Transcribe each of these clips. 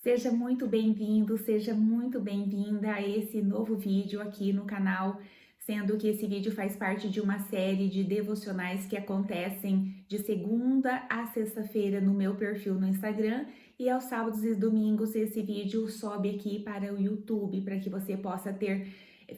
Seja muito bem-vindo, seja muito bem-vinda a esse novo vídeo aqui no canal, sendo que esse vídeo faz parte de uma série de devocionais que acontecem de segunda a sexta-feira no meu perfil no Instagram e aos sábados e domingos esse vídeo sobe aqui para o YouTube para que você possa ter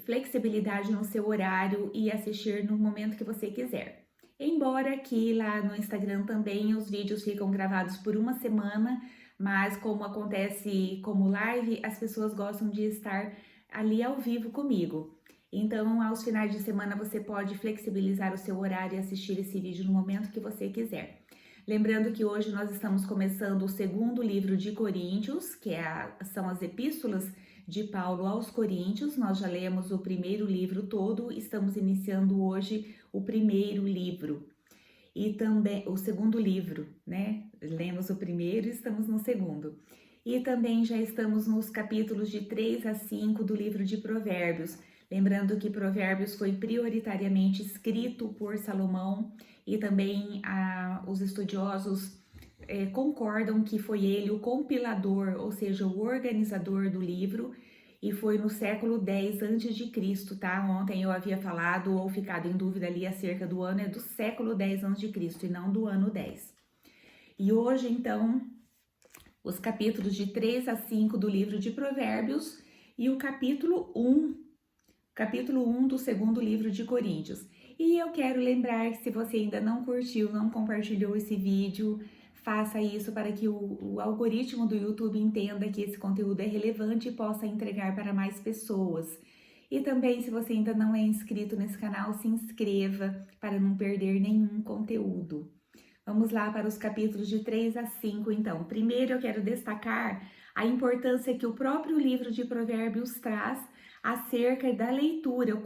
flexibilidade no seu horário e assistir no momento que você quiser. Embora aqui lá no Instagram também os vídeos ficam gravados por uma semana, mas como acontece como live, as pessoas gostam de estar ali ao vivo comigo. Então, aos finais de semana você pode flexibilizar o seu horário e assistir esse vídeo no momento que você quiser. Lembrando que hoje nós estamos começando o segundo livro de Coríntios, são as epístolas de Paulo aos Coríntios. Nós já lemos o primeiro livro todo, estamos iniciando hoje o primeiro livro. E também o segundo livro, né? Lemos o primeiro e estamos no segundo. E também já estamos nos capítulos de 3 a 5 do livro de Provérbios. Lembrando que Provérbios foi prioritariamente escrito por Salomão e também os estudiosos concordam que foi ele o compilador, ou seja, o organizador do livro, e foi no século 10 a.C., tá? Ontem eu havia falado ou ficado em dúvida ali acerca do ano, é do século 10 a.C. e não do ano 10. E hoje, então, os capítulos de 3 a 5 do livro de Provérbios e o capítulo 1 do segundo livro de Coríntios. E eu quero lembrar que se você ainda não curtiu, não compartilhou esse vídeo, faça isso para que o algoritmo do YouTube entenda que esse conteúdo é relevante e possa entregar para mais pessoas. E também, se você ainda não é inscrito nesse canal, se inscreva para não perder nenhum conteúdo. Vamos lá para os capítulos de 3 a 5, então. Primeiro, eu quero destacar a importância que o próprio livro de Provérbios traz acerca da leitura,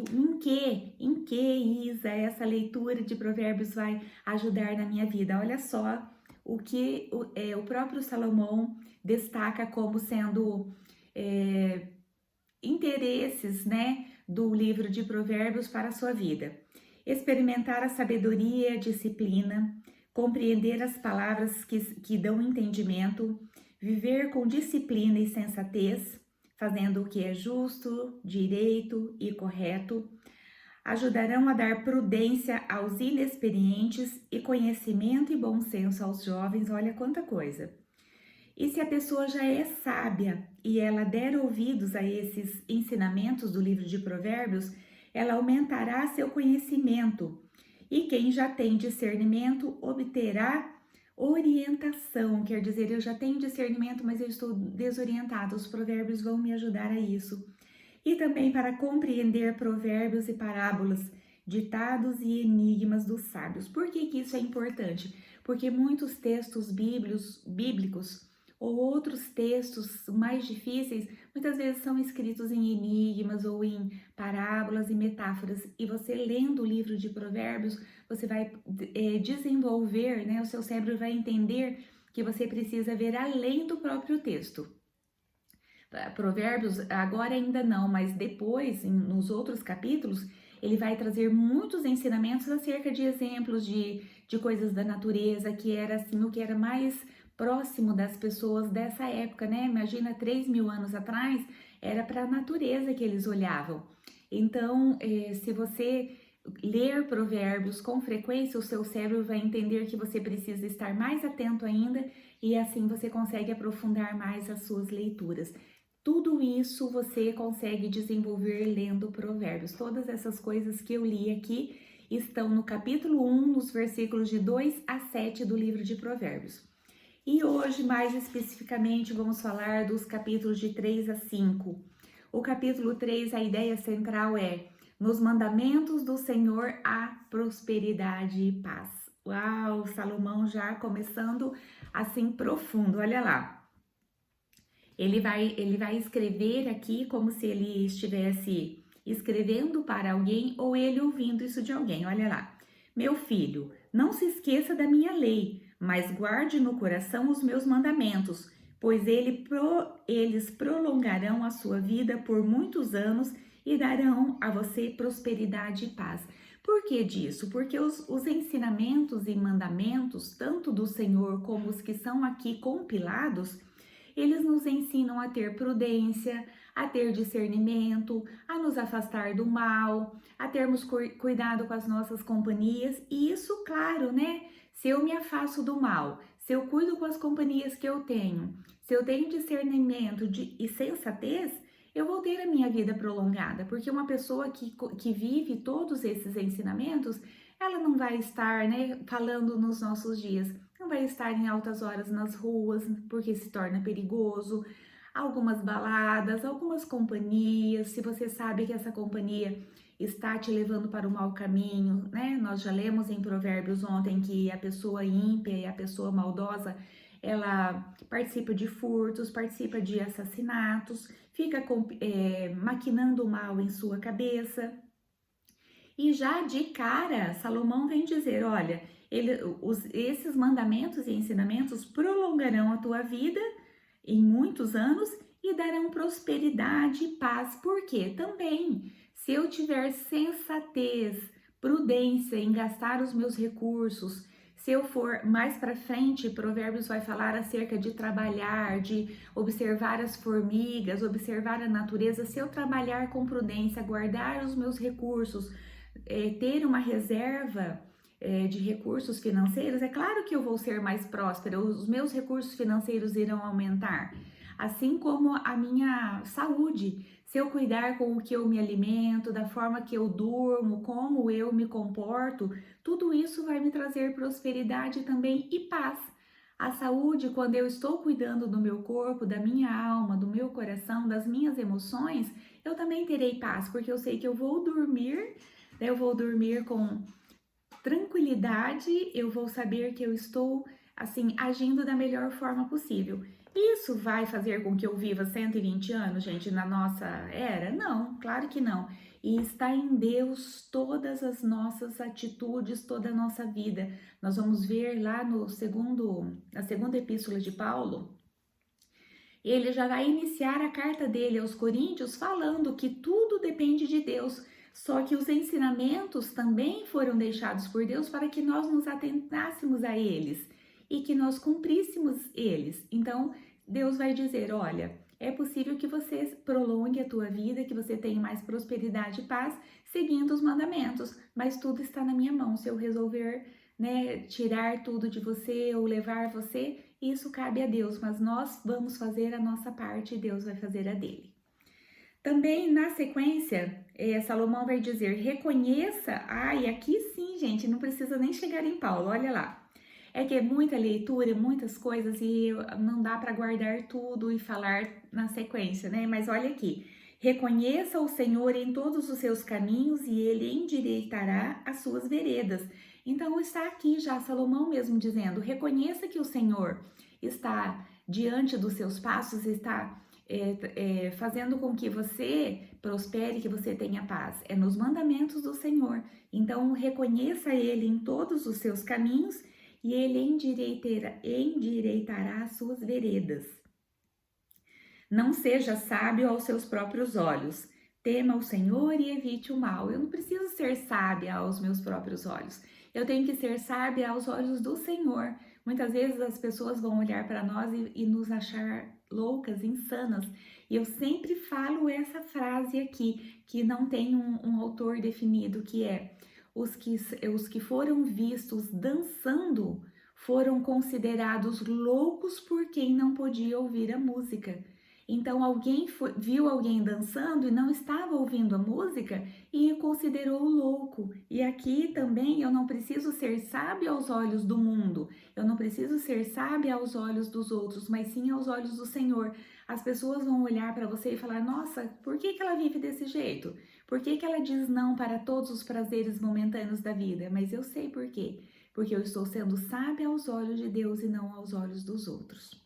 em que, Isa, essa leitura de Provérbios vai ajudar na minha vida. Olha só o que o próprio Salomão destaca como sendo interesses, né, do livro de Provérbios para a sua vida. Experimentar a sabedoria e a disciplina, compreender as palavras que dão entendimento, viver com disciplina e sensatez, fazendo o que é justo, direito e correto, ajudarão a dar prudência aos inexperientes e conhecimento e bom senso aos jovens. Olha quanta coisa! E se a pessoa já é sábia e ela der ouvidos a esses ensinamentos do livro de Provérbios, ela aumentará seu conhecimento. E quem já tem discernimento obterá orientação, quer dizer, eu já tenho discernimento, mas eu estou desorientado. Os provérbios vão me ajudar a isso. E também para compreender provérbios e parábolas, ditados e enigmas dos sábios. Por que isso é importante? Porque muitos textos bíblicos ou outros textos mais difíceis, muitas vezes são escritos em enigmas ou em parábolas e metáforas. E você lendo o livro de Provérbios, você vai desenvolver, né? O seu cérebro vai entender que você precisa ver além do próprio texto. Provérbios, agora ainda não, mas depois, nos outros capítulos, ele vai trazer muitos ensinamentos acerca de exemplos de coisas da natureza, que era assim, o que era mais próximo das pessoas dessa época, né? Imagina 3.000 anos atrás, era para a natureza que eles olhavam. Então, se você ler provérbios com frequência, o seu cérebro vai entender que você precisa estar mais atento ainda e assim você consegue aprofundar mais as suas leituras. Tudo isso você consegue desenvolver lendo provérbios. Todas essas coisas que eu li aqui estão no capítulo 1, nos versículos de 2 a 7 do livro de Provérbios. E hoje, mais especificamente, vamos falar dos capítulos de 3 a 5. O capítulo 3, a ideia central é: nos mandamentos do Senhor há prosperidade e paz. Uau, Salomão já começando assim profundo, olha lá. Ele vai escrever aqui como se ele estivesse escrevendo para alguém ou ele ouvindo isso de alguém. Olha lá. Meu filho, não se esqueça da minha lei, mas guarde no coração os meus mandamentos, pois eles prolongarão a sua vida por muitos anos e darão a você prosperidade e paz. Por que disso? Porque os ensinamentos e mandamentos, tanto do Senhor como os que são aqui compilados, eles nos ensinam a ter prudência, a ter discernimento, a nos afastar do mal, a termos cuidado com as nossas companhias. E isso, claro, né? Se eu me afasto do mal, se eu cuido com as companhias que eu tenho, se eu tenho discernimento e sensatez, eu vou ter a minha vida prolongada, porque uma pessoa que vive todos esses ensinamentos, ela não vai estar, né, falando nos nossos dias, não vai estar em altas horas nas ruas, porque se torna perigoso, algumas baladas, algumas companhias, se você sabe que essa companhia está te levando para o mau caminho, né? Nós já lemos em Provérbios ontem que a pessoa ímpia e a pessoa maldosa, ela participa de furtos, participa de assassinatos, fica maquinando o mal em sua cabeça. E já de cara, Salomão vem dizer, olha, esses mandamentos e ensinamentos prolongarão a tua vida em muitos anos e darão prosperidade e paz. Porque também, se eu tiver sensatez, prudência em gastar os meus recursos, se eu for mais para frente, Provérbios vai falar acerca de trabalhar, de observar as formigas, observar a natureza. Se eu trabalhar com prudência, guardar os meus recursos, ter uma reserva de recursos financeiros, é claro que eu vou ser mais próspera, os meus recursos financeiros irão aumentar, assim como a minha saúde. Se eu cuidar com o que eu me alimento, da forma que eu durmo, como eu me comporto, tudo isso vai me trazer prosperidade também e paz. A saúde, quando eu estou cuidando do meu corpo, da minha alma, do meu coração, das minhas emoções, eu também terei paz, porque eu sei que eu vou dormir, né? Eu vou dormir com tranquilidade, eu vou saber que eu estou, assim, agindo da melhor forma possível. Isso vai fazer com que eu viva 120 anos, gente, na nossa era? Não, claro que não. E está em Deus todas as nossas atitudes, toda a nossa vida. Nós vamos ver lá na segunda epístola de Paulo, ele já vai iniciar a carta dele aos Coríntios falando que tudo depende de Deus. Só que os ensinamentos também foram deixados por Deus para que nós nos atentássemos a eles e que nós cumpríssemos eles. Então, Deus vai dizer, olha, é possível que você prolongue a tua vida, que você tenha mais prosperidade e paz seguindo os mandamentos, mas tudo está na minha mão. Se eu resolver, né, tirar tudo de você ou levar você, isso cabe a Deus, mas nós vamos fazer a nossa parte e Deus vai fazer a dele. Também na sequência, Salomão vai dizer, reconheça, aqui sim, gente, não precisa nem chegar em Paulo, olha lá. É que é muita leitura, muitas coisas e não dá para guardar tudo e falar na sequência, né? Mas olha aqui, reconheça o Senhor em todos os seus caminhos e ele endireitará as suas veredas. Então está aqui já Salomão mesmo dizendo, reconheça que o Senhor está diante dos seus passos, está fazendo com que você prospere, que você tenha paz. É nos mandamentos do Senhor. Então reconheça ele em todos os seus caminhos e ele endireitará as suas veredas. Não seja sábio aos seus próprios olhos. Tema o Senhor e evite o mal. Eu não preciso ser sábia aos meus próprios olhos. Eu tenho que ser sábia aos olhos do Senhor. Muitas vezes as pessoas vão olhar para nós e nos achar loucas, insanas. E eu sempre falo essa frase aqui, que não tem um autor definido, que é: os que foram vistos dançando foram considerados loucos por quem não podia ouvir a música. Então alguém viu alguém dançando e não estava ouvindo a música e considerou louco. E aqui também eu não preciso ser sábio aos olhos do mundo, eu não preciso ser sábia aos olhos dos outros, mas sim aos olhos do Senhor. As pessoas vão olhar para você e falar, nossa, por que ela vive desse jeito? Por que ela diz não para todos os prazeres momentâneos da vida? Mas eu sei por quê. Porque eu estou sendo sábia aos olhos de Deus e não aos olhos dos outros.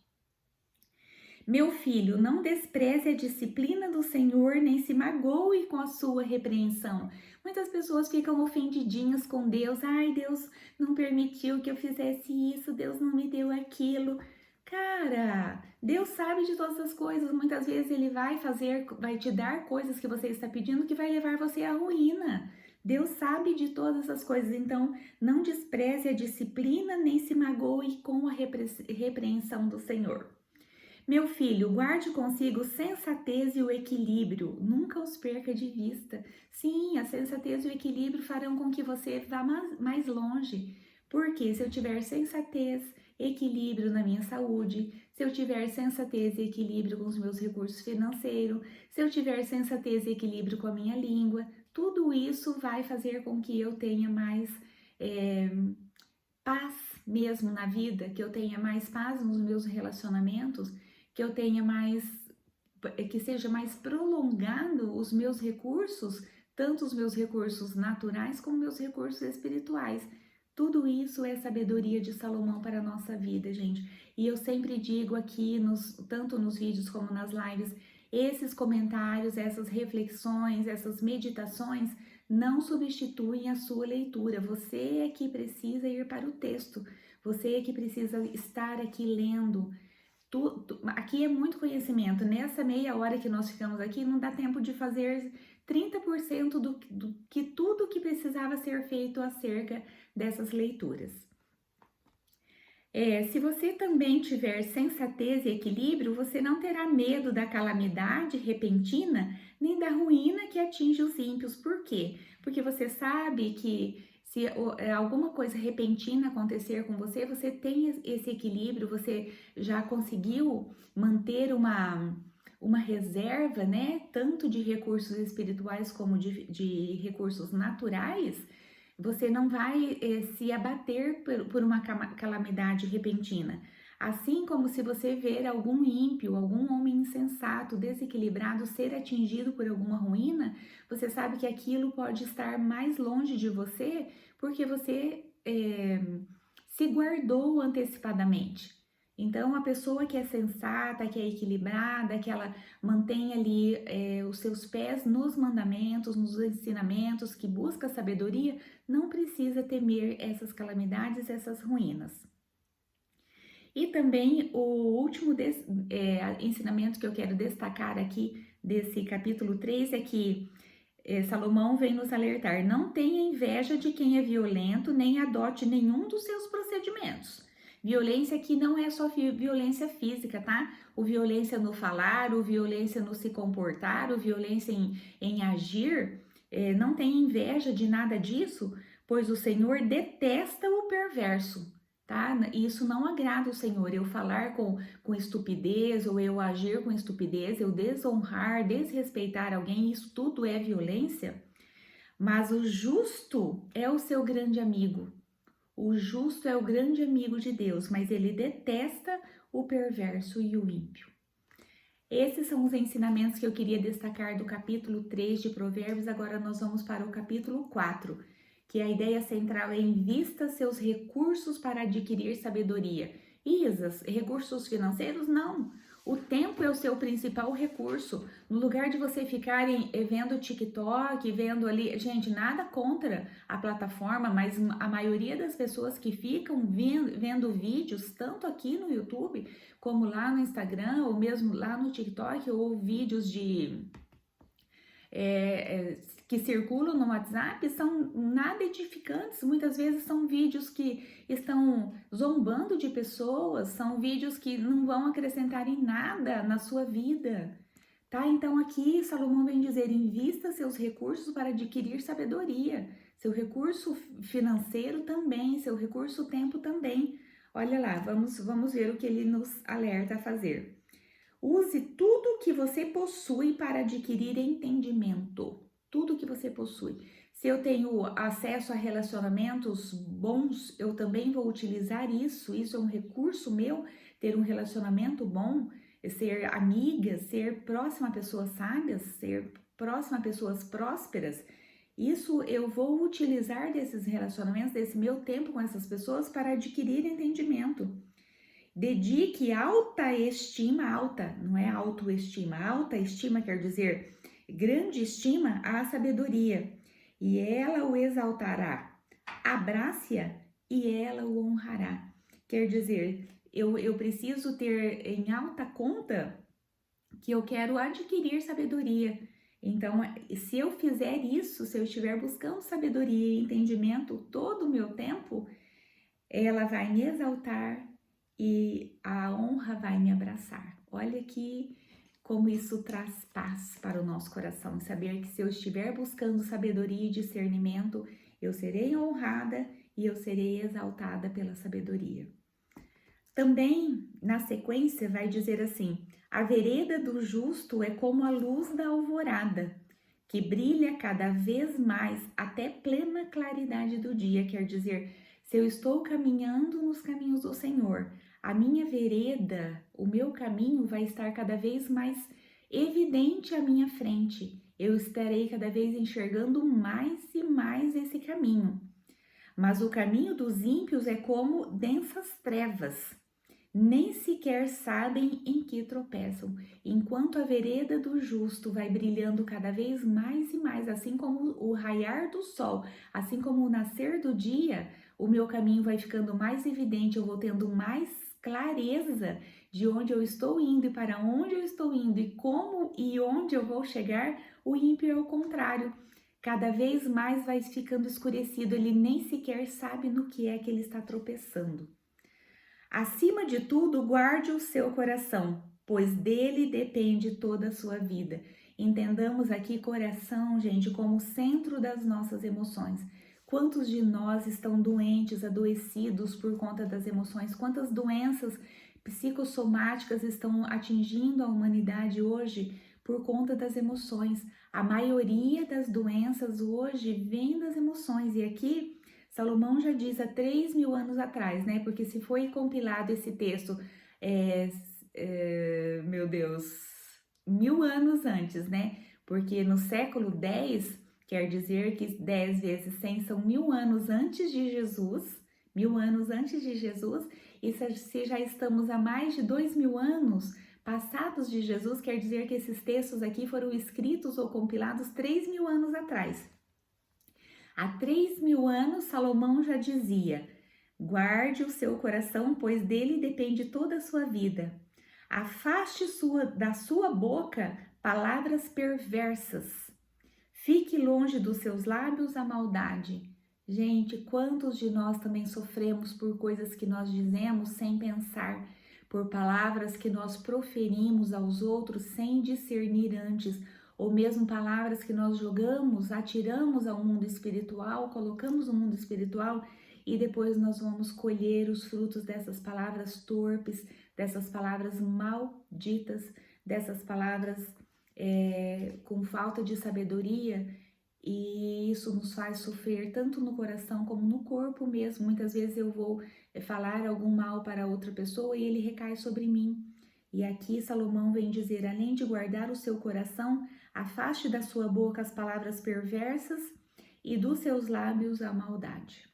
Meu filho, não despreze a disciplina do Senhor, nem se magoe com a sua repreensão. Muitas pessoas ficam ofendidinhas com Deus. Ai, Deus não permitiu que eu fizesse isso, Deus não me deu aquilo. Cara, Deus sabe de todas as coisas. Muitas vezes Ele vai te dar coisas que você está pedindo que vai levar você à ruína. Deus sabe de todas as coisas, então não despreze a disciplina, nem se magoe com a repreensão do Senhor. Meu filho, guarde consigo sensatez e o equilíbrio, nunca os perca de vista. Sim, a sensatez e o equilíbrio farão com que você vá mais longe. Porque se eu tiver sensatez, equilíbrio na minha saúde, se eu tiver sensatez e equilíbrio com os meus recursos financeiros, se eu tiver sensatez e equilíbrio com a minha língua, tudo isso vai fazer com que eu tenha mais paz mesmo na vida, que eu tenha mais paz nos meus relacionamentos, que eu tenha mais, que seja mais prolongado os meus recursos, tanto os meus recursos naturais como meus recursos espirituais. Tudo isso é sabedoria de Salomão para a nossa vida, gente. E eu sempre digo aqui, tanto nos vídeos como nas lives, esses comentários, essas reflexões, essas meditações não substituem a sua leitura. Você é que precisa ir para o texto. Você é que precisa estar aqui lendo. Aqui é muito conhecimento. Nessa meia hora que nós ficamos aqui, não dá tempo de fazer 30% do que tudo que precisava ser feito acerca dessas leituras. Se você também tiver sensatez e equilíbrio, você não terá medo da calamidade repentina, nem da ruína que atinge os ímpios. Por quê? Porque você sabe que se alguma coisa repentina acontecer com você, você tem esse equilíbrio, você já conseguiu manter uma reserva, né? Tanto de recursos espirituais como de recursos naturais. Você não vai se abater por uma calamidade repentina. Assim como se você ver algum ímpio, algum homem insensato, desequilibrado ser atingido por alguma ruína, você sabe que aquilo pode estar mais longe de você porque você se guardou antecipadamente. Então, a pessoa que é sensata, que é equilibrada, que ela mantém ali os seus pés nos mandamentos, nos ensinamentos, que busca sabedoria, não precisa temer essas calamidades, essas ruínas. E também o último ensinamento que eu quero destacar aqui desse capítulo 3 é que Salomão vem nos alertar: não tenha inveja de quem é violento, nem adote nenhum dos seus procedimentos. Violência aqui não é só violência física, tá? O violência no falar, o violência no se comportar, o violência em agir. Não tem inveja de nada disso, pois o Senhor detesta o perverso, tá? Isso não agrada o Senhor, eu falar com estupidez ou eu agir com estupidez, eu desonrar, desrespeitar alguém, isso tudo é violência. Mas o justo é o seu grande amigo. O justo é o grande amigo de Deus, mas ele detesta o perverso e o ímpio. Esses são os ensinamentos que eu queria destacar do capítulo 3 de Provérbios. Agora nós vamos para o capítulo 4, que a ideia central é: invista seus recursos para adquirir sabedoria. Isas, recursos financeiros? Não. O tempo é o seu principal recurso. No lugar de você ficarem vendo TikTok, vendo ali... Gente, nada contra a plataforma, mas a maioria das pessoas que ficam vendo vídeos, tanto aqui no YouTube, como lá no Instagram, ou mesmo lá no TikTok, ou vídeos que circulam no WhatsApp, são nada edificantes. Muitas vezes são vídeos que estão zombando de pessoas, são vídeos que não vão acrescentar em nada na sua vida, tá? Então aqui Salomão vem dizer: invista seus recursos para adquirir sabedoria, seu recurso financeiro também, seu recurso tempo também. Olha lá, vamos ver o que ele nos alerta a fazer. Use tudo que você possui para adquirir entendimento. Tudo que você possui. Se eu tenho acesso a relacionamentos bons, eu também vou utilizar isso. Isso é um recurso meu, ter um relacionamento bom, ser amiga, ser próxima a pessoas sábias, ser próxima a pessoas prósperas. Isso eu vou utilizar desses relacionamentos, desse meu tempo com essas pessoas para adquirir entendimento. Dedique alta estima, alta, não é autoestima, alta estima quer dizer grande estima à sabedoria, e ela o exaltará. Abrace-a e ela o honrará. Quer dizer, eu preciso ter em alta conta que eu quero adquirir sabedoria. Então, se eu fizer isso, se eu estiver buscando sabedoria e entendimento todo o meu tempo, ela vai me exaltar e a honra vai me abraçar. Olha que como isso traz paz para o nosso coração, saber que se eu estiver buscando sabedoria e discernimento, eu serei honrada e eu serei exaltada pela sabedoria. Também, na sequência, vai dizer assim: a vereda do justo é como a luz da alvorada, que brilha cada vez mais até plena claridade do dia. Quer dizer, se eu estou caminhando nos caminhos do Senhor, a minha vereda, o meu caminho vai estar cada vez mais evidente à minha frente. Eu estarei cada vez enxergando mais e mais esse caminho. Mas o caminho dos ímpios é como densas trevas, nem sequer sabem em que tropeçam, enquanto a vereda do justo vai brilhando cada vez mais e mais, assim como o raiar do sol, assim como o nascer do dia, o meu caminho vai ficando mais evidente, eu vou tendo mais clareza de onde eu estou indo e para onde eu estou indo e como e onde eu vou chegar. O ímpio é o contrário. Cada vez mais vai ficando escurecido, ele nem sequer sabe no que é que ele está tropeçando. Acima de tudo, guarde o seu coração, pois dele depende toda a sua vida. Entendamos aqui coração, gente, como centro das nossas emoções. Quantos de nós estão doentes, adoecidos por conta das emoções? Quantas doenças psicossomáticas estão atingindo a humanidade hoje por conta das emoções? A maioria das doenças hoje vem das emoções. E aqui Salomão já diz há 3.000 anos atrás, né? Porque se foi compilado esse texto, meu Deus, 1.000 anos antes, né? Porque no século 10, quer dizer que 10 vezes 100 são 1.000 anos antes de Jesus, 1.000 anos antes de Jesus, e se já estamos há mais de 2.000 anos passados de Jesus, quer dizer que esses textos aqui foram escritos ou compilados 3.000 anos atrás. Há 3.000 anos, Salomão já dizia: guarde o seu coração, pois dele depende toda a sua vida. Afaste da sua boca palavras perversas. Fique longe dos seus lábios a maldade. Gente, quantos de nós também sofremos por coisas que nós dizemos sem pensar, por palavras que nós proferimos aos outros sem discernir antes, ou mesmo palavras que nós jogamos, atiramos ao mundo espiritual, colocamos no mundo espiritual e depois nós vamos colher os frutos dessas palavras torpes, dessas palavras malditas, dessas palavras com falta de sabedoria, e isso nos faz sofrer tanto no coração como no corpo mesmo. Muitas vezes eu vou falar algum mal para outra pessoa e ele recai sobre mim. E aqui Salomão vem dizer: além de guardar o seu coração, afaste da sua boca as palavras perversas e dos seus lábios a maldade.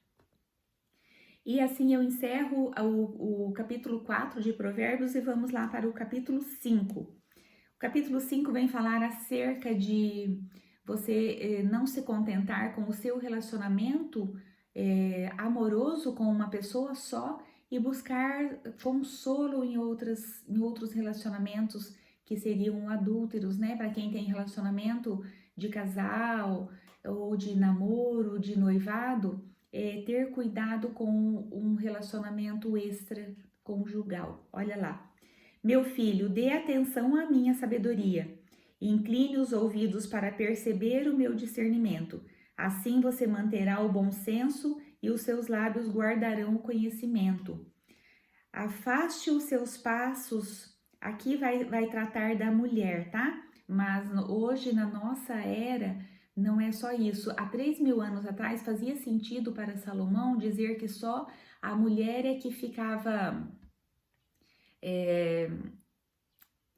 E assim eu encerro o capítulo 4 de Provérbios e vamos lá para o capítulo 5. O capítulo 5 vem falar acerca de você não se contentar com o seu relacionamento amoroso com uma pessoa só e buscar consolo em outros relacionamentos que seriam adúlteros, né? Para quem tem relacionamento de casal ou de namoro, de noivado, ter cuidado com um relacionamento extraconjugal. Olha lá. Meu filho, dê atenção à minha sabedoria. Incline os ouvidos para perceber o meu discernimento. Assim você manterá o bom senso e os seus lábios guardarão o conhecimento. Afaste os seus passos. Aqui vai tratar da mulher, tá? Mas hoje, na nossa era, não é só isso. Há 3.000 anos atrás fazia sentido para Salomão dizer que só a mulher é que ficava,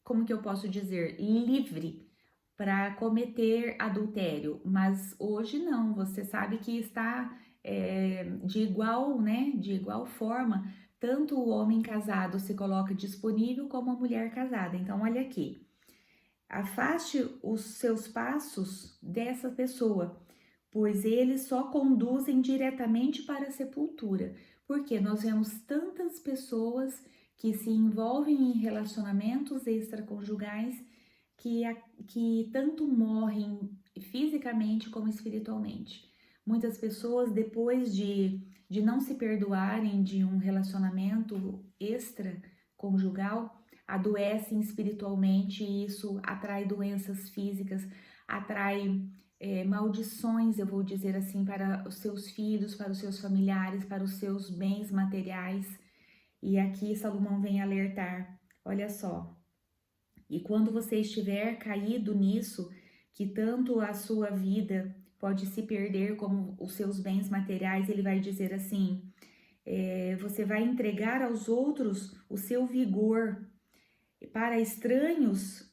como que eu posso dizer, livre para cometer adultério. Mas hoje não, você sabe que está de igual, né? De igual forma, tanto o homem casado se coloca disponível como a mulher casada. Então, olha aqui. Afaste os seus passos dessa pessoa, pois eles só conduzem diretamente para a sepultura. Porque nós vemos tantas pessoas que se envolvem em relacionamentos extraconjugais que tanto morrem fisicamente como espiritualmente. Muitas pessoas, depois de de não se perdoarem de um relacionamento extraconjugal, adoecem espiritualmente e isso atrai doenças físicas, atrai maldições, eu vou dizer assim, para os seus filhos, para os seus familiares, para os seus bens materiais. E aqui Salomão vem alertar, olha só, e quando você estiver caído nisso, que tanto a sua vida pode se perder como os seus bens materiais, ele vai dizer assim, você vai entregar aos outros o seu vigor, para estranhos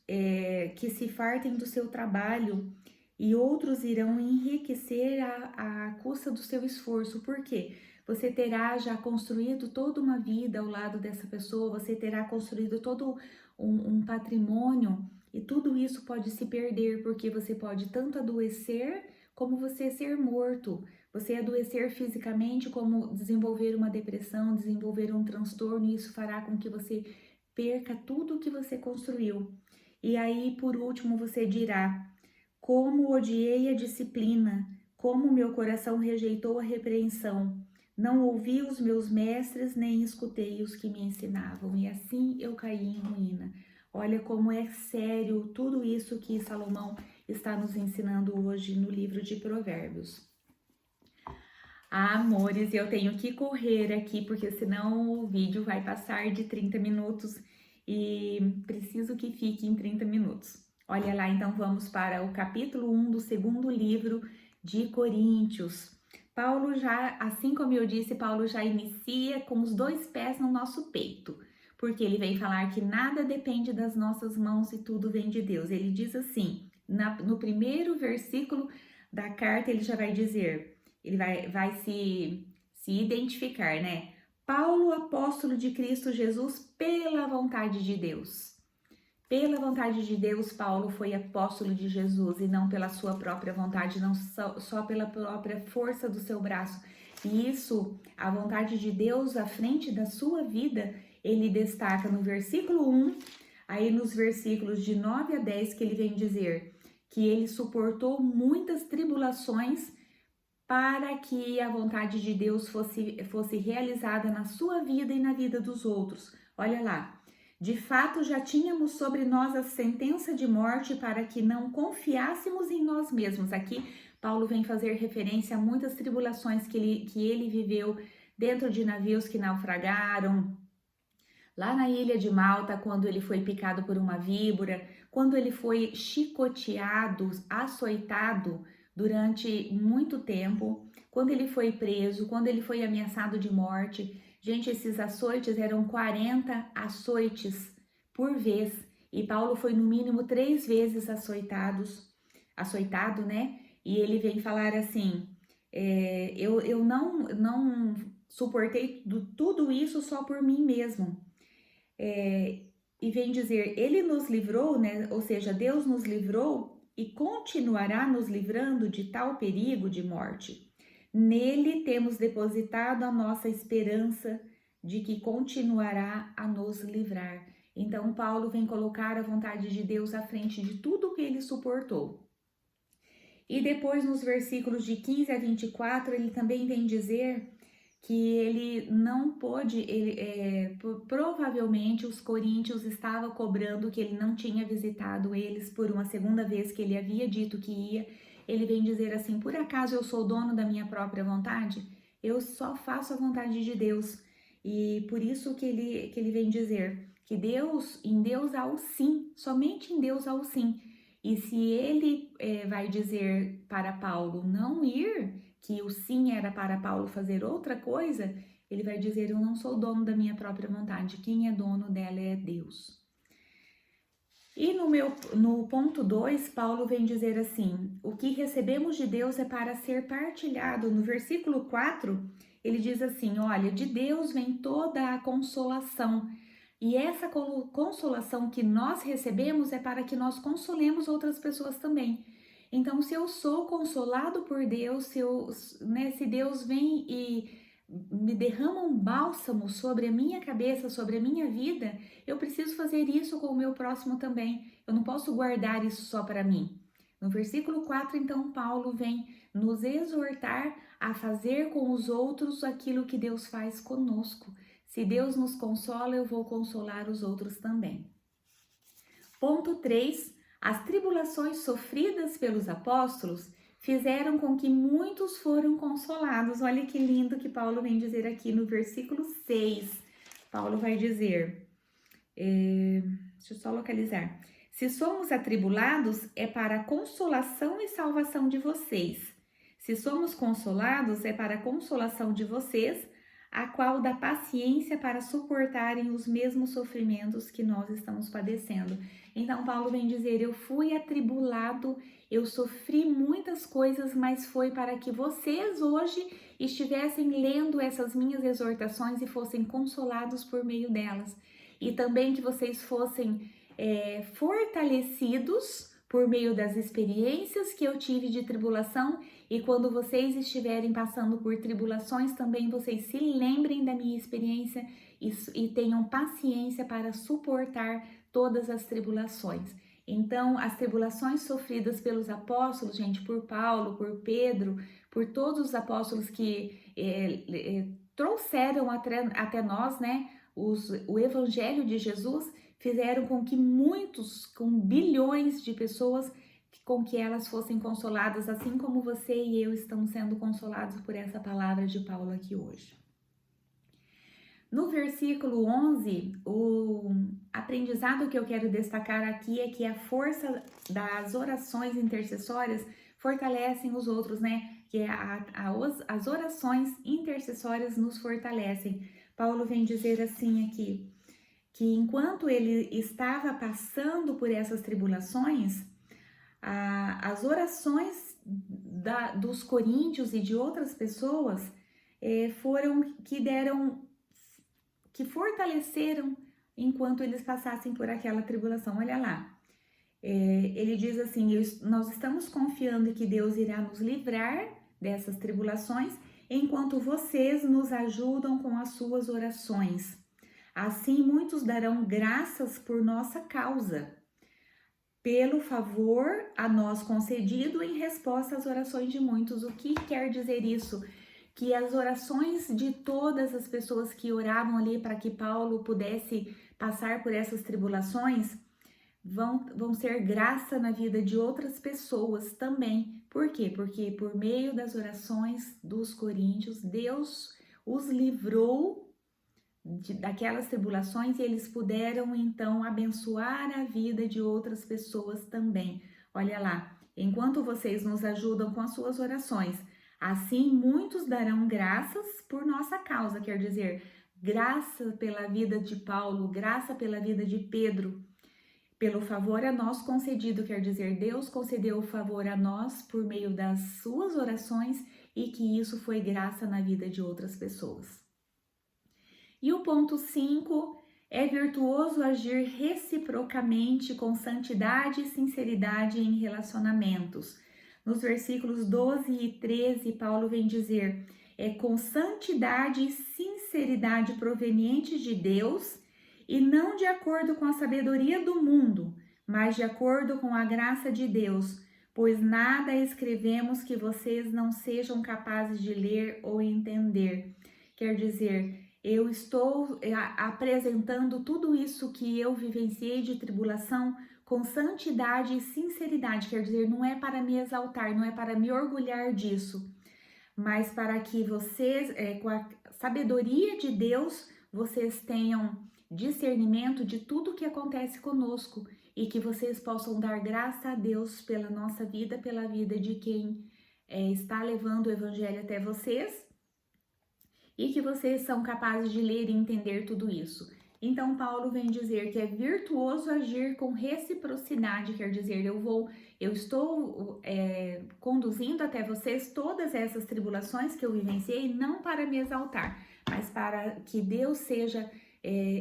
que se fartem do seu trabalho, e outros irão enriquecer à custa do seu esforço. Por quê? Você terá já construído toda uma vida ao lado dessa pessoa, você terá construído todo um patrimônio, e tudo isso pode se perder, porque você pode tanto adoecer, como você ser morto. Você adoecer fisicamente, como desenvolver uma depressão, desenvolver um transtorno, e isso fará com que você perca tudo o que você construiu. E aí, por último, você dirá: como odiei a disciplina, como meu coração rejeitou a repreensão. Não ouvi os meus mestres, nem escutei os que me ensinavam, e assim eu caí em ruína. Olha como é sério tudo isso que Salomão está nos ensinando hoje no livro de Provérbios. Ah, amores, eu tenho que correr aqui, porque senão o vídeo vai passar de 30 minutos e preciso que fique em 30 minutos. Olha lá, então vamos para o capítulo 1 do segundo livro de Coríntios. Paulo já, assim como eu disse, Paulo já inicia com os dois pés no nosso peito, porque ele vem falar que nada depende das nossas mãos e tudo vem de Deus. Ele diz assim, no primeiro versículo da carta, ele já vai dizer, ele vai se identificar, né? Paulo, apóstolo de Cristo Jesus, pela vontade de Deus. Pela vontade de Deus, Paulo foi apóstolo de Jesus e não pela sua própria vontade, não só pela própria força do seu braço. E isso, a vontade de Deus à frente da sua vida, ele destaca no versículo 1, aí nos versículos de 9 a 10, que ele vem dizer que ele suportou muitas tribulações para que a vontade de Deus fosse realizada na sua vida e na vida dos outros. Olha lá. De fato, já tínhamos sobre nós a sentença de morte para que não confiássemos em nós mesmos. Aqui, Paulo vem fazer referência a muitas tribulações que ele viveu dentro de navios que naufragaram, lá na ilha de Malta, quando ele foi picado por uma víbora, quando ele foi chicoteado, açoitado durante muito tempo, quando ele foi preso, quando ele foi ameaçado de morte. Gente, esses açoites eram 40 açoites por vez, e Paulo foi no mínimo 3 vezes açoitado, né? E ele vem falar assim, eu não suportei tudo isso só por mim mesmo. E vem dizer, ele nos livrou, né? Ou seja, Deus nos livrou e continuará nos livrando de tal perigo de morte. Nele temos depositado a nossa esperança de que continuará a nos livrar. Então, Paulo vem colocar a vontade de Deus à frente de tudo o que ele suportou. E depois, nos versículos de 15 a 24, ele também vem dizer que ele não pôde, provavelmente os coríntios estavam cobrando que ele não tinha visitado eles por uma segunda vez que ele havia dito que ia. Ele vem dizer assim, por acaso eu sou dono da minha própria vontade? Eu só faço a vontade de Deus. E por isso que ele vem dizer que em Deus há o sim, somente em Deus há o sim. E se ele vai dizer para Paulo não ir, que o sim era para Paulo fazer outra coisa, ele vai dizer, eu não sou dono da minha própria vontade, quem é dono dela é Deus. E no ponto 2, Paulo vem dizer assim, o que recebemos de Deus é para ser partilhado. No versículo 4, ele diz assim, olha, de Deus vem toda a consolação. E essa consolação que nós recebemos é para que nós consolemos outras pessoas também. Então, se eu sou consolado por Deus, se Deus vem e me derrama um bálsamo sobre a minha cabeça, sobre a minha vida, eu preciso fazer isso com o meu próximo também. Eu não posso guardar isso só para mim. No versículo 4, então, Paulo vem nos exortar a fazer com os outros aquilo que Deus faz conosco. Se Deus nos consola, eu vou consolar os outros também. Ponto 3. As tribulações sofridas pelos apóstolos fizeram com que muitos foram consolados. Olha que lindo que Paulo vem dizer aqui no versículo 6. Paulo vai dizer, deixa eu só localizar. Se somos atribulados, é para a consolação e salvação de vocês. Se somos consolados, é para a consolação de vocês, a qual dá paciência para suportarem os mesmos sofrimentos que nós estamos padecendo. Então, Paulo vem dizer, eu fui atribulado, eu sofri muitas coisas, mas foi para que vocês hoje estivessem lendo essas minhas exortações e fossem consolados por meio delas. E também que vocês fossem fortalecidos por meio das experiências que eu tive de tribulação, e quando vocês estiverem passando por tribulações, também vocês se lembrem da minha experiência e tenham paciência para suportar todas as tribulações. Então, as tribulações sofridas pelos apóstolos, gente, por Paulo, por Pedro, por todos os apóstolos que trouxeram até nós, né, o evangelho de Jesus, fizeram com que muitos, com bilhões de pessoas, com que elas fossem consoladas, assim como você e eu estamos sendo consolados por essa palavra de Paulo aqui hoje. No versículo 11, o aprendizado que eu quero destacar aqui é que a força das orações intercessórias fortalecem os outros, né? Que as orações intercessórias nos fortalecem. Paulo vem dizer assim aqui, que enquanto ele estava passando por essas tribulações, as orações dos coríntios e de outras pessoas foram que fortaleceram enquanto eles passassem por aquela tribulação. Olha lá, ele diz assim, nós estamos confiando que Deus irá nos livrar dessas tribulações, enquanto vocês nos ajudam com as suas orações. Assim, muitos darão graças por nossa causa, pelo favor a nós concedido em resposta às orações de muitos. O que quer dizer isso? Que as orações de todas as pessoas que oravam ali para que Paulo pudesse passar por essas tribulações vão ser graça na vida de outras pessoas também. Por quê? Porque por meio das orações dos coríntios, Deus os livrou daquelas tribulações e eles puderam então abençoar a vida de outras pessoas também. Olha lá, enquanto vocês nos ajudam com as suas orações, assim muitos darão graças por nossa causa, quer dizer, graça pela vida de Paulo, graça pela vida de Pedro, pelo favor a nós concedido, quer dizer, Deus concedeu o favor a nós por meio das suas orações e que isso foi graça na vida de outras pessoas. E o ponto 5, é virtuoso agir reciprocamente com santidade e sinceridade em relacionamentos. Nos versículos 12 e 13, Paulo vem dizer, com santidade e sinceridade provenientes de Deus, e não de acordo com a sabedoria do mundo, mas de acordo com a graça de Deus, pois nada escrevemos que vocês não sejam capazes de ler ou entender. Quer dizer, eu estou apresentando tudo isso que eu vivenciei de tribulação com santidade e sinceridade, quer dizer, não é para me exaltar, não é para me orgulhar disso, mas para que vocês, com a sabedoria de Deus, vocês tenham discernimento de tudo que acontece conosco e que vocês possam dar graça a Deus pela nossa vida, pela vida de quem está levando o evangelho até vocês, e que vocês são capazes de ler e entender tudo isso. Então, Paulo vem dizer que é virtuoso agir com reciprocidade, quer dizer, eu estou conduzindo até vocês todas essas tribulações que eu vivenciei, não para me exaltar, mas para que Deus seja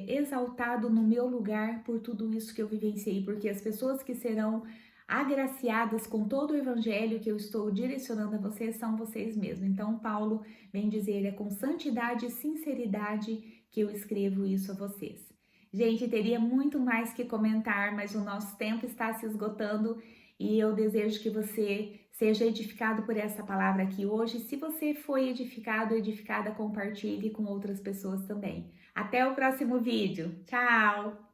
exaltado no meu lugar por tudo isso que eu vivenciei, porque as pessoas que serão agraciadas com todo o evangelho que eu estou direcionando a vocês são vocês mesmos. Então, Paulo vem dizer, com santidade e sinceridade que eu escrevo isso a vocês. Gente, teria muito mais que comentar, mas o nosso tempo está se esgotando e eu desejo que você seja edificado por essa palavra aqui hoje. Se você foi edificado ou edificada, compartilhe com outras pessoas também. Até o próximo vídeo. Tchau!